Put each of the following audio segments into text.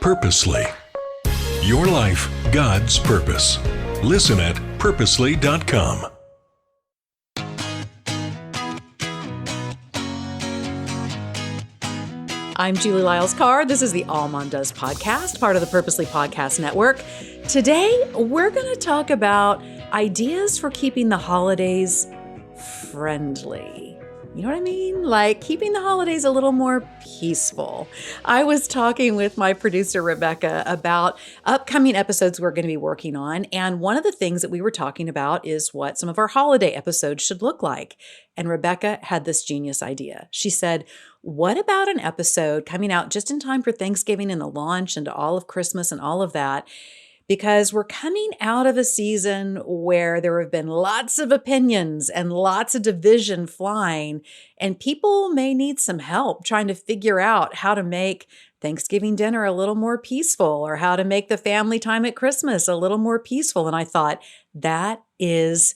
Purposely. Your life, God's purpose. Listen at purposely.com. I'm Julie Lyles Carr. This is the All Mom Does podcast, part of the Purposely Podcast Network. Today, we're going to talk about ideas for keeping the holidays friendly. You know what I mean? Like keeping the holidays a little more peaceful. I was talking with my producer, Rebecca, about upcoming episodes we're going to be working on. And one of the things that we were talking about is what some of our holiday episodes should look like. And Rebecca had this genius idea. She said, what about an episode coming out just in time for Thanksgiving and the launch and all of Christmas and all of that? Because we're coming out of a season where there have been lots of opinions and lots of division flying, and people may need some help trying to figure out how to make Thanksgiving dinner a little more peaceful or how to make the family time at Christmas a little more peaceful. And I thought, that is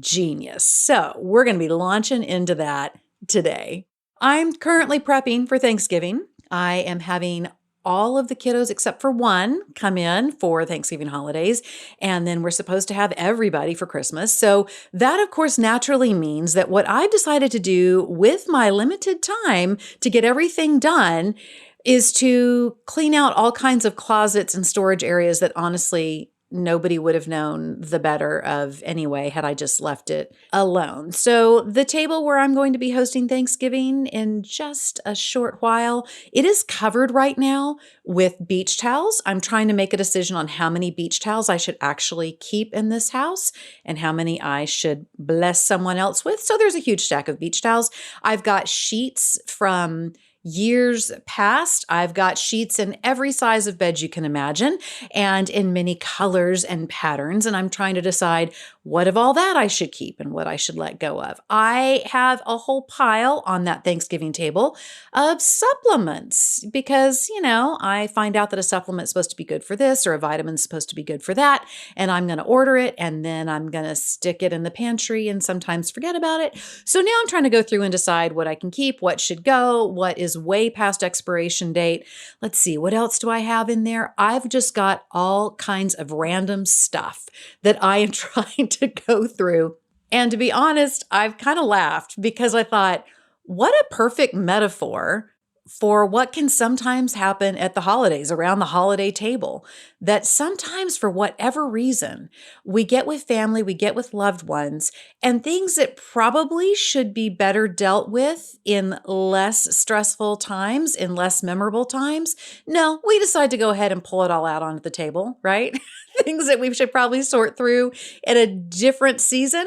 genius. So we're going to be launching into that today. I'm currently prepping for Thanksgiving. I am having all of the kiddos except for one come in for Thanksgiving holidays, and then we're supposed to have everybody for Christmas. So that, of course, naturally means that what I've decided to do with my limited time to get everything done is to clean out all kinds of closets and storage areas that honestly nobody would have known the better of anyway had I just left it alone. So the table where I'm going to be hosting Thanksgiving in just a short while, it is covered right now with beach towels. I'm trying to make a decision on how many beach towels I should actually keep in this house and how many I should bless someone else with. So there's a huge stack of beach towels. I've got sheets from years past. I've got sheets in every size of bed you can imagine and in many colors and patterns. And I'm trying to decide what of all that I should keep and what I should let go of. I have a whole pile on that Thanksgiving table of supplements because, I find out that a supplement is supposed to be good for this or a vitamin is supposed to be good for that. And I'm going to order it and then I'm going to stick it in the pantry and sometimes forget about it. So now I'm trying to go through and decide what I can keep, what should go, what is way past expiration date. Let's see, what else do I have in there? I've just got all kinds of random stuff that I am trying to go through. And to be honest, I've kind of laughed because I thought, what a perfect metaphor for what can sometimes happen at the holidays, around the holiday table, that sometimes for whatever reason, we get with family, we get with loved ones, and things that probably should be better dealt with in less stressful times, in less memorable times. No, we decide to go ahead and pull it all out onto the table, right? Things that we should probably sort through at a different season.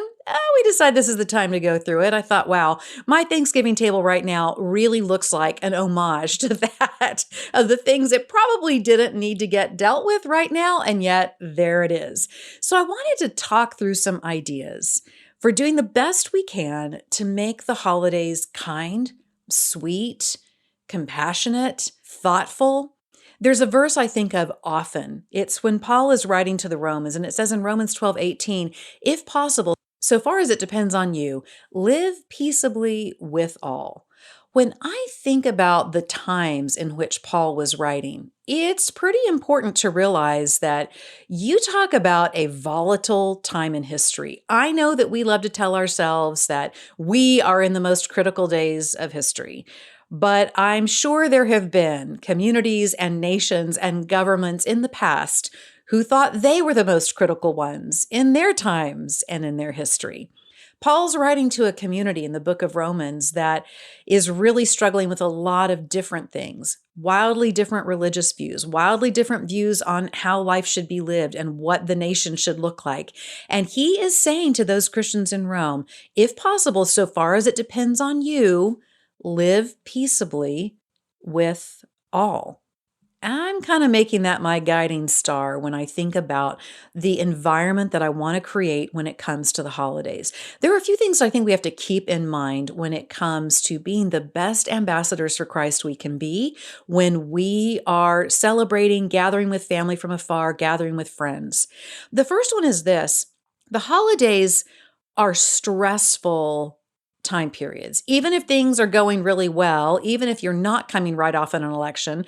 We decide this is the time to go through it. I thought, wow, my Thanksgiving table right now really looks like an homage to that, of the things that probably didn't need to get dealt with right now, and yet there it is. So I wanted to talk through some ideas for doing the best we can to make the holidays kind, sweet, compassionate, thoughtful. There's a verse I think of often. It's when Paul is writing to the Romans, and it says in Romans 12:18, if possible, so far as it depends on you, live peaceably with all. When I think about the times in which Paul was writing, it's pretty important to realize that you talk about a volatile time in history. I know that we love to tell ourselves that we are in the most critical days of history. But I'm sure there have been communities and nations and governments in the past who thought they were the most critical ones in their times and in their history. Paul's writing to a community in the book of Romans that is really struggling with a lot of different things, wildly different religious views, wildly different views on how life should be lived and what the nation should look like. And he is saying to those Christians in Rome, if possible, so far as it depends on you, live peaceably with all. I'm kind of making that my guiding star when I think about the environment that I want to create when it comes to the holidays. There are a few things I think we have to keep in mind when it comes to being the best ambassadors for Christ we can be when we are celebrating, gathering with family from afar, gathering with friends. The first one is this: the holidays are stressful time periods. Even if things are going really well, even if you're not coming right off in an election,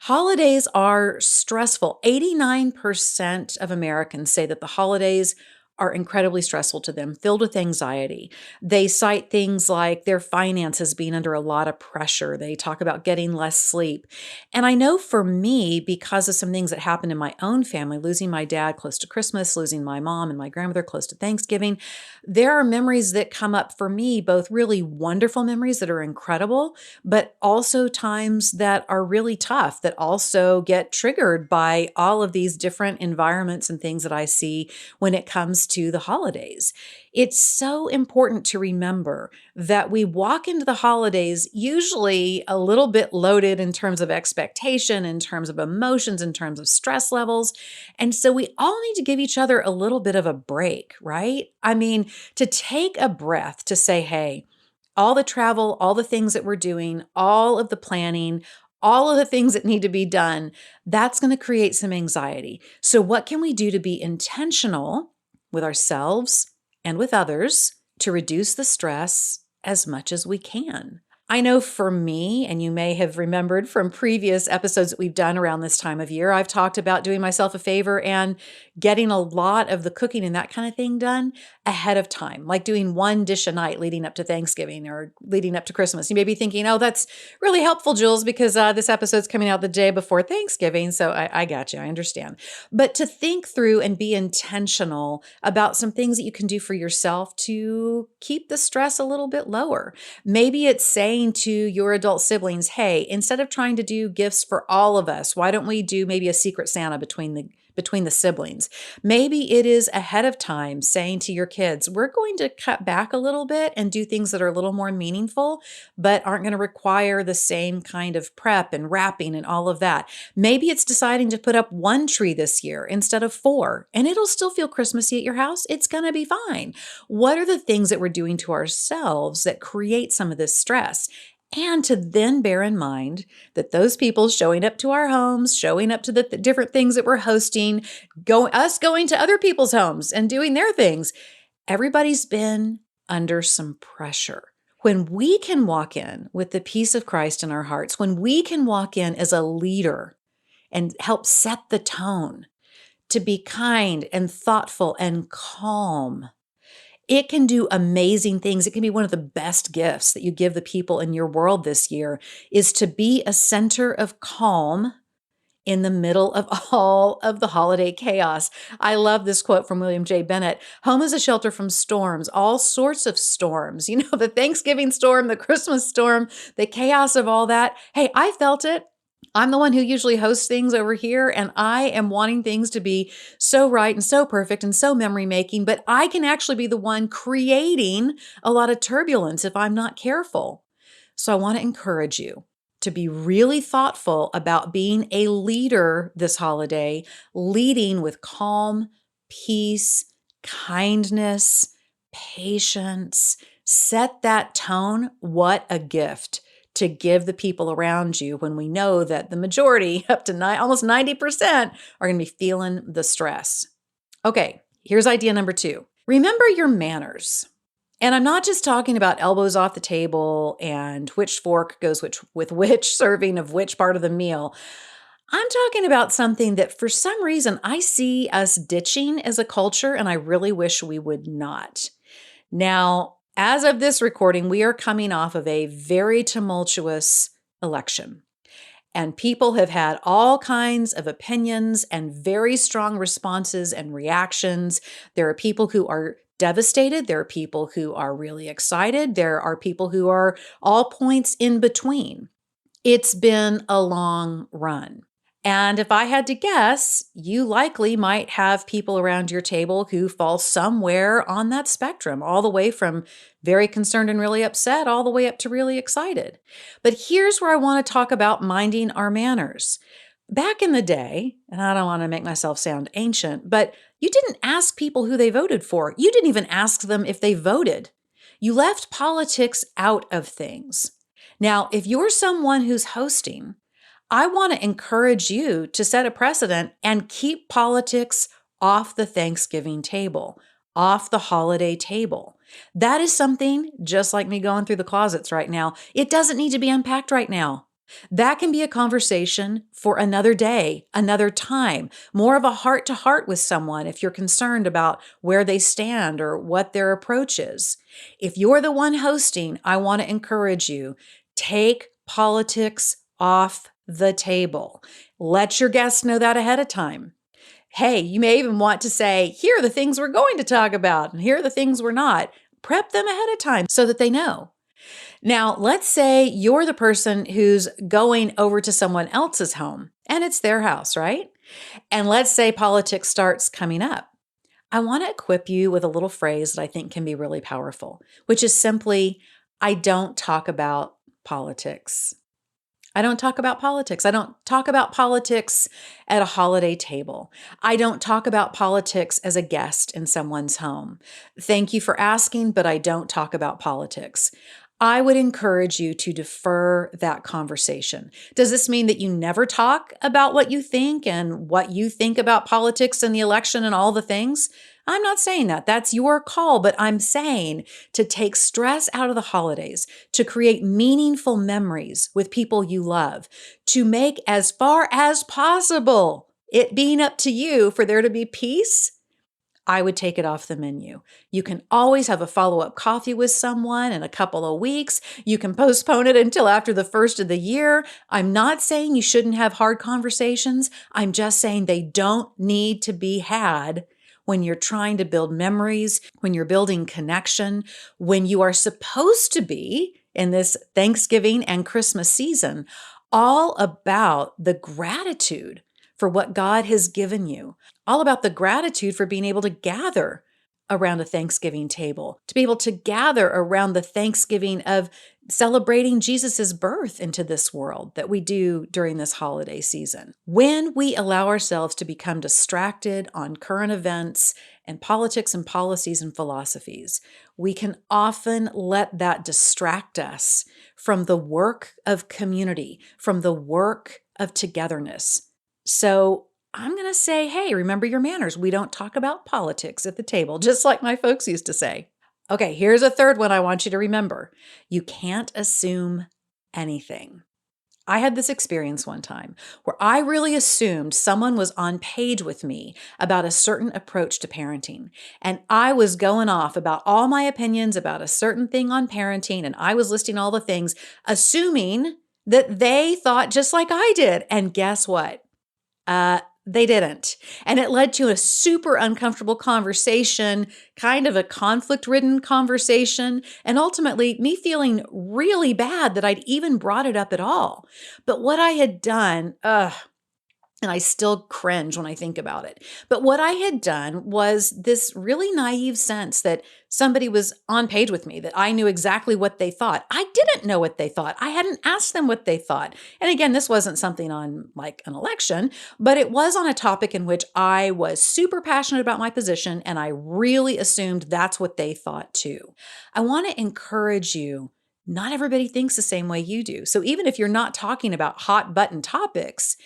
Holidays are stressful. 89% of Americans say that the holidays are incredibly stressful to them, filled with anxiety. They cite things like their finances being under a lot of pressure. They talk about getting less sleep. And I know for me, because of some things that happened in my own family, losing my dad close to Christmas, losing my mom and my grandmother close to Thanksgiving, there are memories that come up for me, both really wonderful memories that are incredible, but also times that are really tough that also get triggered by all of these different environments and things that I see when it comes to the holidays. It's so important to remember that we walk into the holidays usually a little bit loaded in terms of expectation, in terms of emotions, in terms of stress levels. And so we all need to give each other a little bit of a break, right? I mean, to take a breath to say, hey, all the travel, all the things that we're doing, all of the planning, all of the things that need to be done, that's going to create some anxiety. So, what can we do to be intentional with ourselves and with others to reduce the stress as much as we can? I know for me, and you may have remembered from previous episodes that we've done around this time of year, I've talked about doing myself a favor and getting a lot of the cooking and that kind of thing done ahead of time, like doing one dish a night leading up to Thanksgiving or leading up to Christmas. You may be thinking, oh, that's really helpful, Jules, because this episode's coming out the day before Thanksgiving. So I got you. I understand. But to think through and be intentional about some things that you can do for yourself to keep the stress a little bit lower. Maybe it's saying to your adult siblings, hey, instead of trying to do gifts for all of us, why don't we do maybe a secret Santa between the siblings? Maybe it is ahead of time saying to your kids, we're going to cut back a little bit and do things that are a little more meaningful, but aren't going to require the same kind of prep and wrapping and all of that. Maybe it's deciding to put up one tree this year instead of 4, and it'll still feel Christmassy at your house. It's going to be fine. What are the things that we're doing to ourselves that create some of this stress? And to then bear in mind that those people showing up to our homes, showing up to the different things that we're hosting, us going to other people's homes and doing their things, everybody's been under some pressure. When we can walk in with the peace of Christ in our hearts, when we can walk in as a leader and help set the tone to be kind and thoughtful and calm, it can do amazing things. It can be one of the best gifts that you give the people in your world this year is to be a center of calm in the middle of all of the holiday chaos. I love this quote from William J. Bennett. Home is a shelter from storms, all sorts of storms. You know, the Thanksgiving storm, the Christmas storm, the chaos of all that. Hey, I felt it. I'm the one who usually hosts things over here, and I am wanting things to be so right and so perfect and so memory making, but I can actually be the one creating a lot of turbulence if I'm not careful. So I want to encourage you to be really thoughtful about being a leader this holiday, leading with calm, peace, kindness, patience. Set that tone. What a gift to give the people around you when we know that the majority, up to almost 90%, are going to be feeling the stress. Okay, here's idea number 2. Remember your manners. And I'm not just talking about elbows off the table and which fork goes with which serving of which part of the meal. I'm talking about something that for some reason I see us ditching as a culture, and I really wish we would not. Now, as of this recording, we are coming off of a very tumultuous election. And people have had all kinds of opinions and very strong responses and reactions. There are people who are devastated. There are people who are really excited. There are people who are all points in between. It's been a long run. And if I had to guess, you likely might have people around your table who fall somewhere on that spectrum, all the way from very concerned and really upset, all the way up to really excited. But here's where I want to talk about minding our manners. Back in the day, and I don't want to make myself sound ancient, but you didn't ask people who they voted for. You didn't even ask them if they voted. You left politics out of things. Now, if you're someone who's hosting, I want to encourage you to set a precedent and keep politics off the Thanksgiving table, off the holiday table. That is something, just like me going through the closets right now, it doesn't need to be unpacked right now. That can be a conversation for another day, another time, more of a heart to heart with someone if you're concerned about where they stand or what their approach is. If you're the one hosting, I want to encourage you, take politics off the table. Let your guests know that ahead of time. Hey, you may even want to say, here are the things we're going to talk about, and here are the things we're not. Prep them ahead of time so that they know. Now, let's say you're the person who's going over to someone else's home and it's their house, right? And let's say politics starts coming up. I want to equip you with a little phrase that I think can be really powerful, which is simply, I don't talk about politics. I don't talk about politics. I don't talk about politics at a holiday table. I don't talk about politics as a guest in someone's home. Thank you for asking, but I don't talk about politics. I would encourage you to defer that conversation. Does this mean that you never talk about what you think and what you think about politics and the election and all the things? I'm not saying that. That's your call, but I'm saying to take stress out of the holidays, to create meaningful memories with people you love, to make as far as possible it being up to you for there to be peace. I would take it off the menu. You can always have a follow-up coffee with someone in a couple of weeks. You can postpone it until after the first of the year. I'm not saying you shouldn't have hard conversations. I'm just saying they don't need to be had when you're trying to build memories, when you're building connection, when you are supposed to be in this Thanksgiving and Christmas season, all about the gratitude for what God has given you, all about the gratitude for being able to gather around a Thanksgiving table, to be able to gather around the Thanksgiving of celebrating Jesus's birth into this world that we do during this holiday season. When we allow ourselves to become distracted on current events and politics and policies and philosophies, we can often let that distract us from the work of community, from the work of togetherness. So I'm going to say, hey, remember your manners. We don't talk about politics at the table, just like my folks used to say. Okay, here's a third one I want you to remember. You can't assume anything. I had this experience one time where I really assumed someone was on page with me about a certain approach to parenting. And I was going off about all my opinions about a certain thing on parenting, and I was listing all the things, assuming that they thought just like I did. And guess what? They didn't. And it led to a super uncomfortable conversation, kind of a conflict-ridden conversation, and ultimately me feeling really bad that I'd even brought it up at all. But what I had done, and I still cringe when I think about it. But what I had done was this really naive sense that somebody was on page with me, that I knew exactly what they thought. I didn't know what they thought. I hadn't asked them what they thought. And again, this wasn't something on like an election, but it was on a topic in which I was super passionate about my position, and I really assumed that's what they thought too. I want to encourage you. Not everybody thinks the same way you do. So even if you're not talking about hot button topics,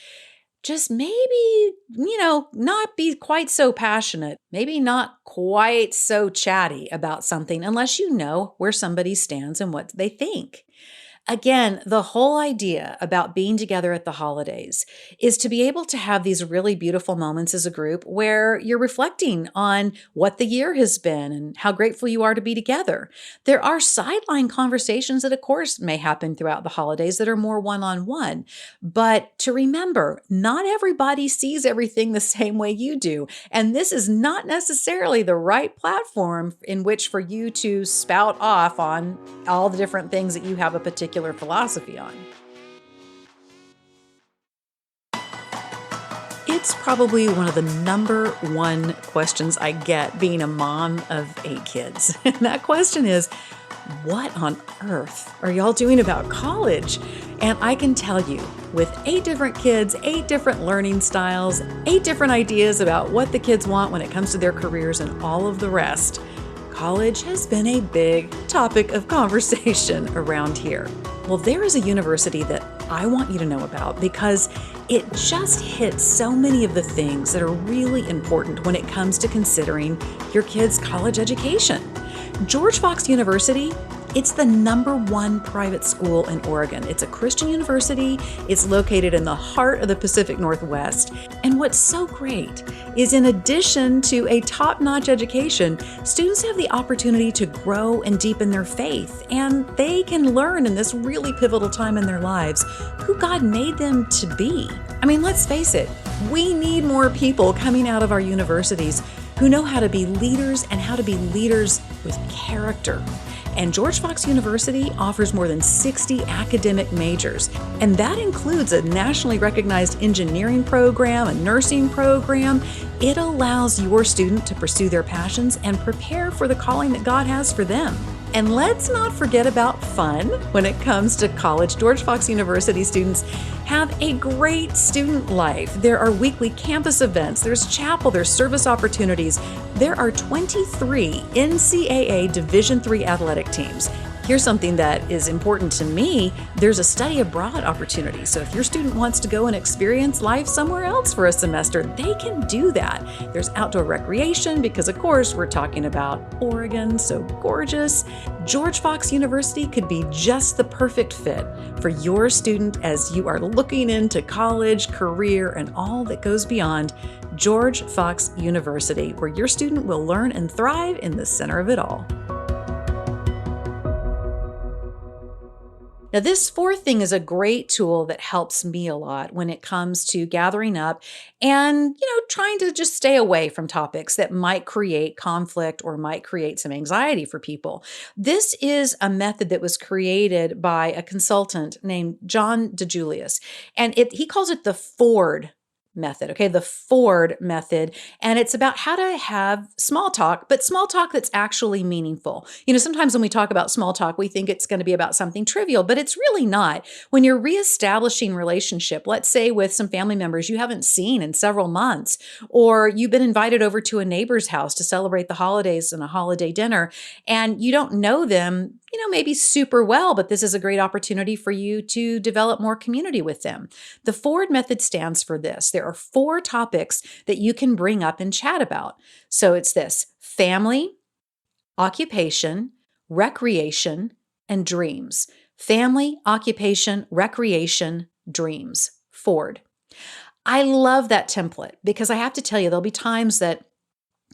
just maybe, not be quite so passionate, maybe not quite so chatty about something unless you know where somebody stands and what they think. Again, the whole idea about being together at the holidays is to be able to have these really beautiful moments as a group where you're reflecting on what the year has been and how grateful you are to be together. There are sideline conversations that, of course, may happen throughout the holidays that are more one-on-one. But to remember, not everybody sees everything the same way you do. And this is not necessarily the right platform in which for you to spout off on all the different things that you have a particular philosophy on. It's probably one of the number one questions I get being a mom of 8 kids. And that question is, what on earth are y'all doing about college? And I can tell you, with 8 different kids, 8 different learning styles, 8 different ideas about what the kids want when it comes to their careers and all of the rest, college has been a big topic of conversation around here. Well, there is a university that I want you to know about because it just hits so many of the things that are really important when it comes to considering your kids' college education. George Fox University It's the #1 private school in Oregon. It's a Christian university. It's located in the heart of the Pacific Northwest. And what's so great is, in addition to a top-notch education, students have the opportunity to grow and deepen their faith. And they can learn in this really pivotal time in their lives who God made them to be. I mean, let's face it, we need more people coming out of our universities who know how to be leaders and how to be leaders with character. And George Fox University offers more than 60 academic majors, and that includes a nationally recognized engineering program, a nursing program. It allows your student to pursue their passions and prepare for the calling that God has for them. And let's not forget about fun when it comes to college. George Fox University students have a great student life. There are weekly campus events, there's chapel, there's service opportunities. There are 23 NCAA Division III athletic teams. Here's something that is important to me. There's a study abroad opportunity. So if your student wants to go and experience life somewhere else for a semester, they can do that. There's outdoor recreation because, of course, we're talking about Oregon, so gorgeous. George Fox University could be just the perfect fit for your student as you are looking into college, career, and all that goes beyond. George Fox University, where your student will learn and thrive in the center of it all. Now, this fourth thing is a great tool that helps me a lot when it comes to gathering up and, trying to just stay away from topics that might create conflict or might create some anxiety for people. This is a method that was created by a consultant named John DeJulius, and he calls it the Ford method. Okay, the Ford method. And it's about how to have small talk, but small talk that's actually meaningful. Sometimes when we talk about small talk, we think it's going to be about something trivial, but it's really not. When you're reestablishing relationship, let's say with some family members you haven't seen in several months, or you've been invited over to a neighbor's house to celebrate the holidays and a holiday dinner, and you don't know them, maybe super well, but this is a great opportunity for you to develop more community with them. The Ford method stands for this. There are 4 topics that you can bring up and chat about. So it's this: family, occupation, recreation, and dreams. Family, occupation, recreation, dreams. Ford. I love that template because I have to tell you, there'll be times that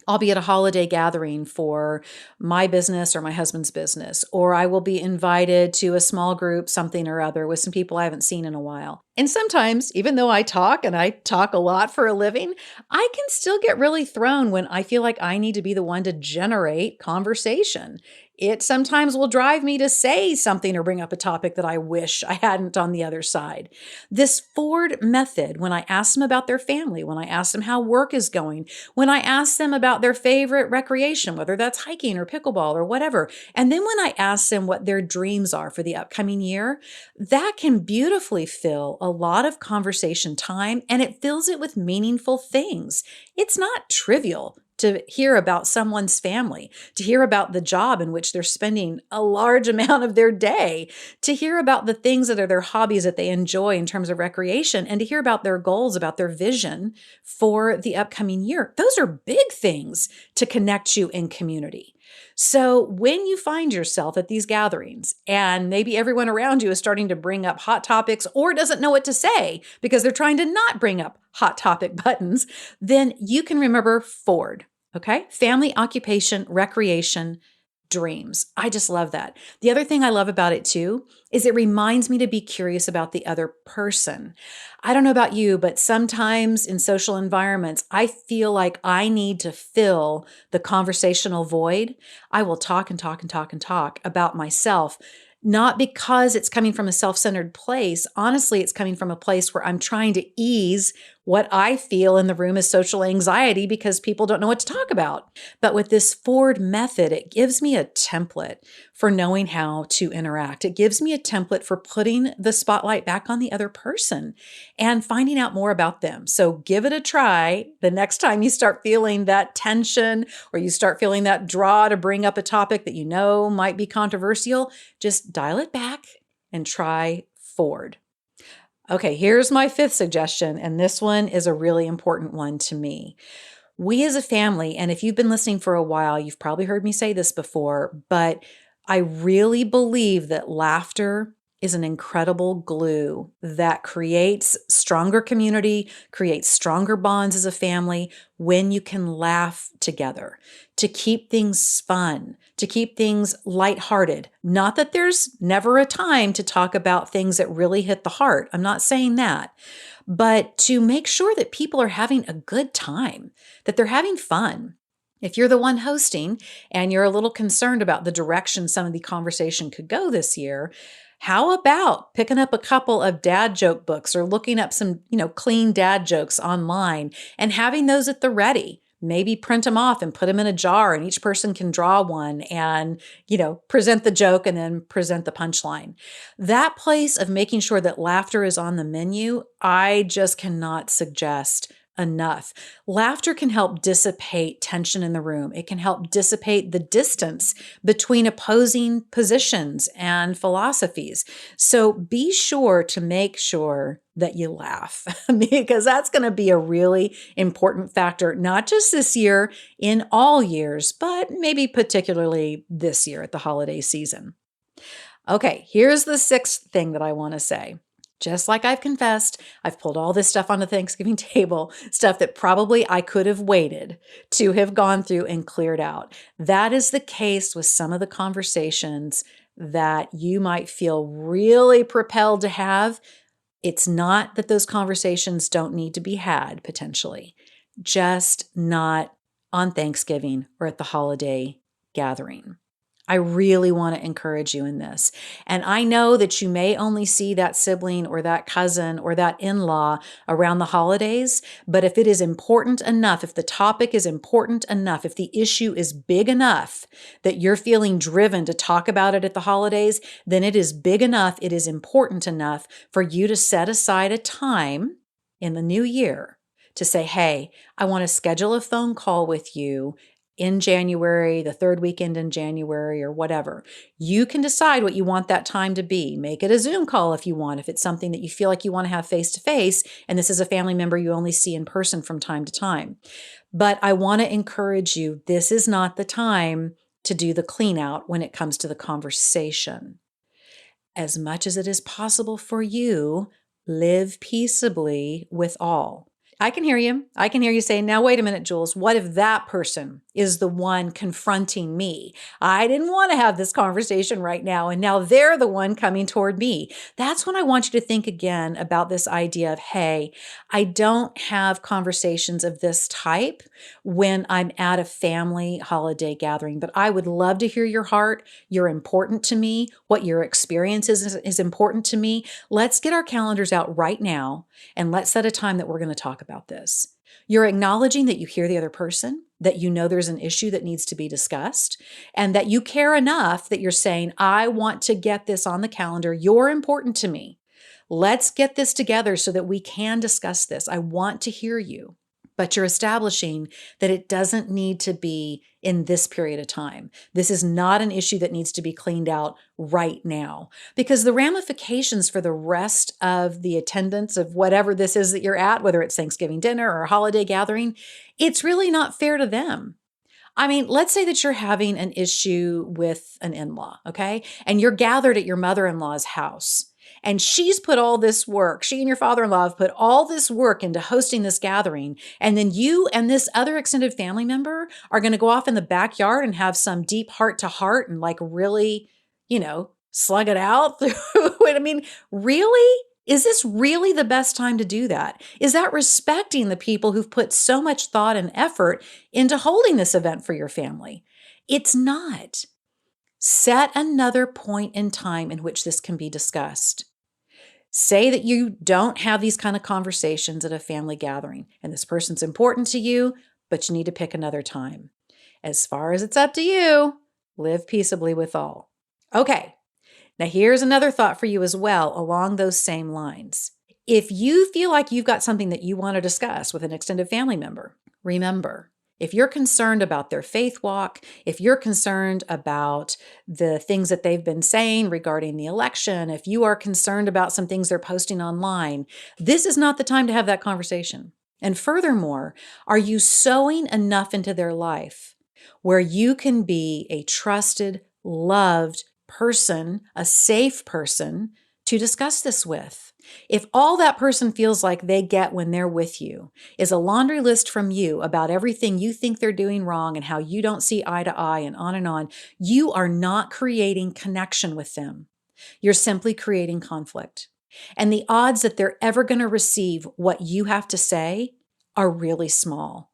I'll be at a holiday gathering for my business or my husband's business, or I will be invited to a small group, something or other, with some people I haven't seen in a while. And sometimes, even though I talk, and I talk a lot for a living, I can still get really thrown when I feel like I need to be the one to generate conversation. It sometimes will drive me to say something or bring up a topic that I wish I hadn't on the other side. This Ford method, when I ask them about their family, when I ask them how work is going, when I ask them about their favorite recreation, whether that's hiking or pickleball or whatever, and then when I ask them what their dreams are for the upcoming year, that can beautifully fill a lot of conversation time, and it fills it with meaningful things. It's not trivial to hear about someone's family, to hear about the job in which they're spending a large amount of their day, to hear about the things that are their hobbies that they enjoy in terms of recreation, and to hear about their goals, about their vision for the upcoming year. Those are big things to connect you in community. So when you find yourself at these gatherings and maybe everyone around you is starting to bring up hot topics or doesn't know what to say because they're trying to not bring up hot topic buttons, then you can remember Ford, okay? Family, occupation, recreation, dreams. I just love that. The other thing I love about it too is it reminds me to be curious about the other person. I don't know about you, but sometimes in social environments, I feel like I need to fill the conversational void. I will talk and talk and talk and talk about myself, not because it's coming from a self-centered place. Honestly, it's coming from a place where I'm trying to ease what I feel in the room is social anxiety because people don't know what to talk about. But with this Ford method, it gives me a template for knowing how to interact. It gives me a template for putting the spotlight back on the other person and finding out more about them. So give it a try the next time you start feeling that tension or you start feeling that draw to bring up a topic that you know might be controversial. Just dial it back and try Ford. Okay, here's my 5th suggestion, and this one is a really important one to me. We as a family, and if you've been listening for a while, you've probably heard me say this before, but I really believe that laughter is an incredible glue that creates stronger community, creates stronger bonds as a family when you can laugh together, to keep things fun, to keep things lighthearted. Not that there's never a time to talk about things that really hit the heart. I'm not saying that. But to make sure that people are having a good time, that they're having fun. If you're the one hosting and you're a little concerned about the direction some of the conversation could go this year, how about picking up a couple of dad joke books or looking up some, clean dad jokes online and having those at the ready? Maybe print them off and put them in a jar and each person can draw one and, present the joke and then present the punchline. That place of making sure that laughter is on the menu, I just cannot suggest enough. Laughter can help dissipate tension in the room. It can help dissipate the distance between opposing positions and philosophies. So be sure to make sure that you laugh because that's going to be a really important factor, not just this year, in all years, but maybe particularly this year at the holiday season. Okay, here's the sixth thing that I want to say. Just like I've confessed, I've pulled all this stuff on the Thanksgiving table, stuff that probably I could have waited to have gone through and cleared out. That is the case with some of the conversations that you might feel really propelled to have. It's not that those conversations don't need to be had potentially, just not on Thanksgiving or at the holiday gathering. I really want to encourage you in this. And I know that you may only see that sibling or that cousin or that in-law around the holidays, but if it is important enough, if the topic is important enough, if the issue is big enough that you're feeling driven to talk about it at the holidays, then it is big enough, it is important enough for you to set aside a time in the new year to say, hey, I want to schedule a phone call with you in January, the third weekend in January, or whatever. You can decide what you want that time to be. Make it a Zoom call if you want, if it's something that you feel like you want to have face to face, and this is a family member you only see in person from time to time. But I want to encourage you, this is not the time to do the clean out when it comes to the conversation. As much as it is possible for you, live peaceably with all. I can hear you. I can hear you saying, now, wait a minute, Jules, what if that person is the one confronting me? I didn't want to have this conversation right now, and now they're the one coming toward me. That's when I want you to think again about this idea of, hey, I don't have conversations of this type when I'm at a family holiday gathering, but I would love to hear your heart. You're important to me. What your experience is important to me. Let's get our calendars out right now, and let's set a time that we're going to talk about this. You're acknowledging that you hear the other person, that you know there's an issue that needs to be discussed, and that you care enough that you're saying, I want to get this on the calendar. You're important to me. Let's get this together so that we can discuss this. I want to hear you. But you're establishing that it doesn't need to be in this period of time. This is not an issue that needs to be cleaned out right now, because the ramifications for the rest of the attendance of whatever this is that you're at, whether it's Thanksgiving dinner or a holiday gathering, it's really not fair to them. I mean, let's say that you're having an issue with an in-law, okay? And you're gathered at your mother-in-law's house. And she's put all this work, she and your father-in-law have put all this work into hosting this gathering. And then you and this other extended family member are going to go off in the backyard and have some deep heart to heart and like really, slug it out. I mean, really? Is this really the best time to do that? Is that respecting the people who've put so much thought and effort into holding this event for your family? It's not. Set another point in time in which this can be discussed. Say that you don't have these kind of conversations at a family gathering, and this person's important to you, but you need to pick another time. As far as it's up to you, live peaceably with all. Okay, now here's another thought for you as well along those same lines. If you feel like you've got something that you want to discuss with an extended family member, remember, if you're concerned about their faith walk, if you're concerned about the things that they've been saying regarding the election, if you are concerned about some things they're posting online, this is not the time to have that conversation. And furthermore, are you sowing enough into their life where you can be a trusted, loved person, a safe person to discuss this with. If all that person feels like they get when they're with you is a laundry list from you about everything you think they're doing wrong and how you don't see eye to eye and on, you are not creating connection with them. You're simply creating conflict. And the odds that they're ever going to receive what you have to say are really small.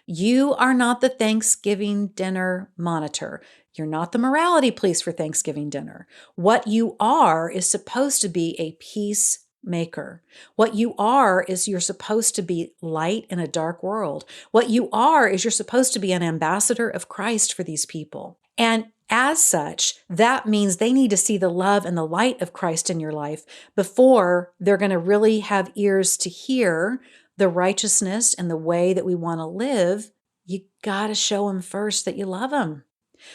You are not the Thanksgiving dinner monitor. You're not the morality police for Thanksgiving dinner. What you are is supposed to be a peacemaker. What you are is you're supposed to be light in a dark world. What you are is you're supposed to be an ambassador of Christ for these people. And as such, that means they need to see the love and the light of Christ in your life before they're going to really have ears to hear the righteousness and the way that we want to live. You got to show them first that you love them.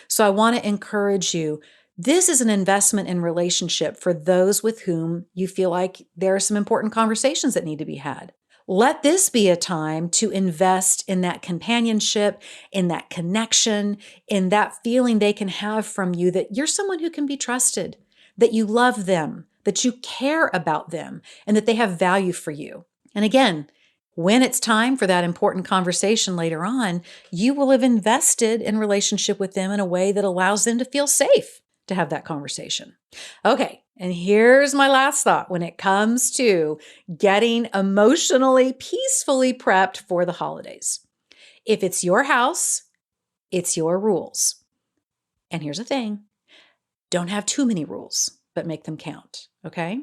So I want to encourage you. This is an investment in relationship for those with whom you feel like there are some important conversations that need to be had. Let this be a time to invest in that companionship, in that connection, in that feeling they can have from you that you're someone who can be trusted, that you love them, that you care about them, and that they have value for you. And again, when it's time for that important conversation later on, you will have invested in relationship with them in a way that allows them to feel safe to have that conversation. Okay, and here's my last thought when it comes to getting emotionally, peacefully prepped for the holidays. If it's your house, it's your rules. And here's the thing, don't have too many rules, but make them count, okay?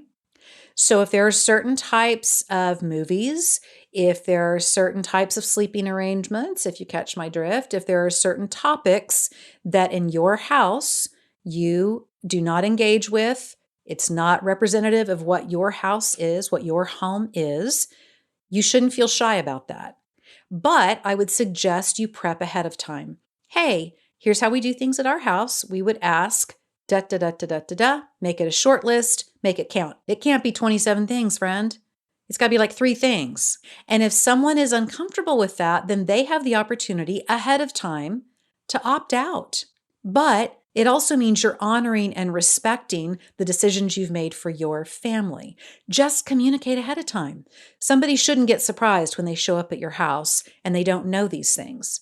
So if there are certain types of movies, if there are certain types of sleeping arrangements, if you catch my drift, if there are certain topics that in your house you do not engage with, it's not representative of what your house is, what your home is, you shouldn't feel shy about that. But I would suggest you prep ahead of time. Hey, here's how we do things at our house. We would ask, da da da da da da da, make it a short list, make it count. It can't be 27 things, friend. It's got to be like 3 things. And if someone is uncomfortable with that, then they have the opportunity ahead of time to opt out. But it also means you're honoring and respecting the decisions you've made for your family. Just communicate ahead of time. Somebody shouldn't get surprised when they show up at your house and they don't know these things.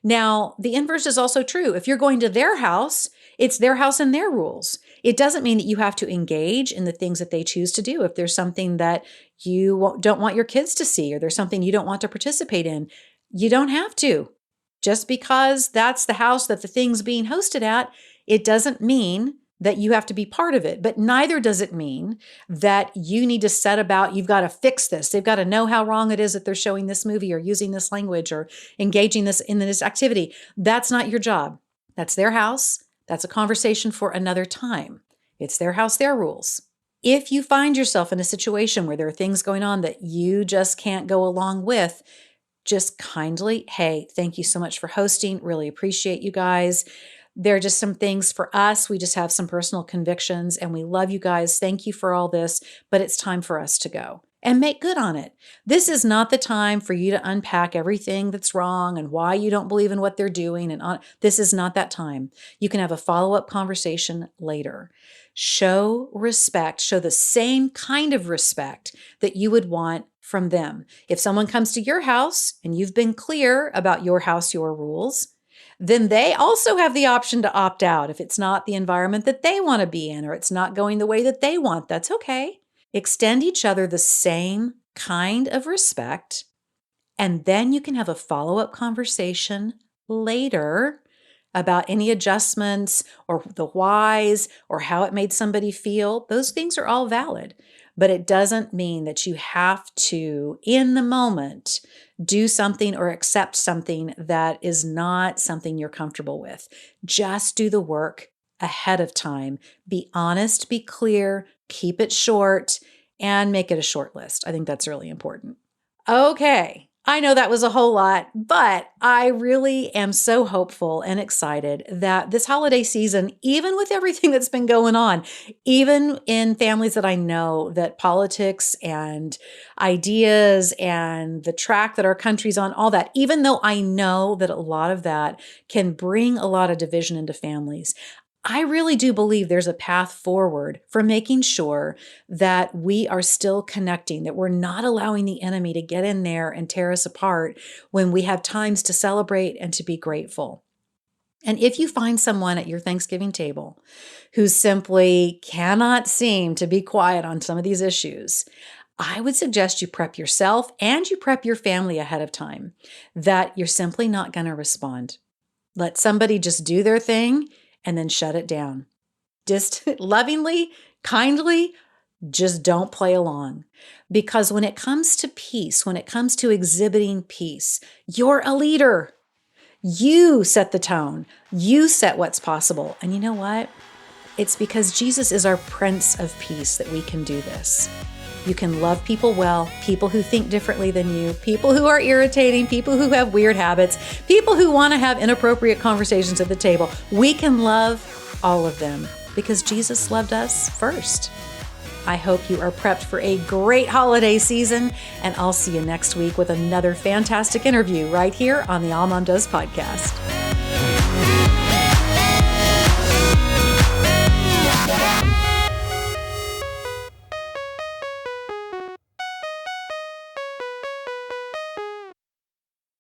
Now, the inverse is also true. If you're going to their house, it's their house and their rules. It doesn't mean that you have to engage in the things that they choose to do. If there's something that you don't want your kids to see, or there's something you don't want to participate in, you don't have to. Just because that's the house that the thing's being hosted at, it doesn't mean that you have to be part of it. But neither does it mean that you need to set about, you've got to fix this. They've got to know how wrong it is that they're showing this movie or using this language or engaging this in this activity. That's not your job. That's their house. That's a conversation for another time. It's their house, their rules. If you find yourself in a situation where there are things going on that you just can't go along with, just kindly, hey, thank you so much for hosting. Really appreciate you guys. There are just some things for us. We just have some personal convictions and we love you guys. Thank you for all this, but it's time for us to go and make good on it. This is not the time for you to unpack everything that's wrong and why you don't believe in what they're doing. This is not that time. You can have a follow-up conversation later. Show respect, show the same kind of respect that you would want from them. If someone comes to your house and you've been clear about your house, your rules, then they also have the option to opt out if it's not the environment that they want to be in or it's not going the way that they want. That's okay. Extend each other the same kind of respect, and then you can have a follow-up conversation later about any adjustments or the whys or how it made somebody feel. Those things are all valid, but it doesn't mean that you have to, in the moment, do something or accept something that is not something you're comfortable with. Just do the work ahead of time. Be honest, be clear, keep it short, and make it a short list. I think that's really important. Okay. I know that was a whole lot, but I really am so hopeful and excited that this holiday season, even with everything that's been going on, even in families that I know that politics and ideas and the track that our country's on, all that, even though I know that a lot of that can bring a lot of division into families, I really do believe there's a path forward for making sure that we are still connecting, that we're not allowing the enemy to get in there and tear us apart when we have times to celebrate and to be grateful. And if you find someone at your Thanksgiving table who simply cannot seem to be quiet on some of these issues, I would suggest you prep yourself and you prep your family ahead of time that you're simply not going to respond. Let somebody just do their thing and then shut it down. Just lovingly, kindly, just don't play along. Because when it comes to peace, when it comes to exhibiting peace, you're a leader. You set the tone. You set what's possible. And you know what? It's because Jesus is our Prince of Peace that we can do this. You can love people well, people who think differently than you, people who are irritating, people who have weird habits, people who want to have inappropriate conversations at the table. We can love all of them because Jesus loved us first. I hope you are prepped for a great holiday season, and I'll see you next week with another fantastic interview right here on the All Mom Does podcast.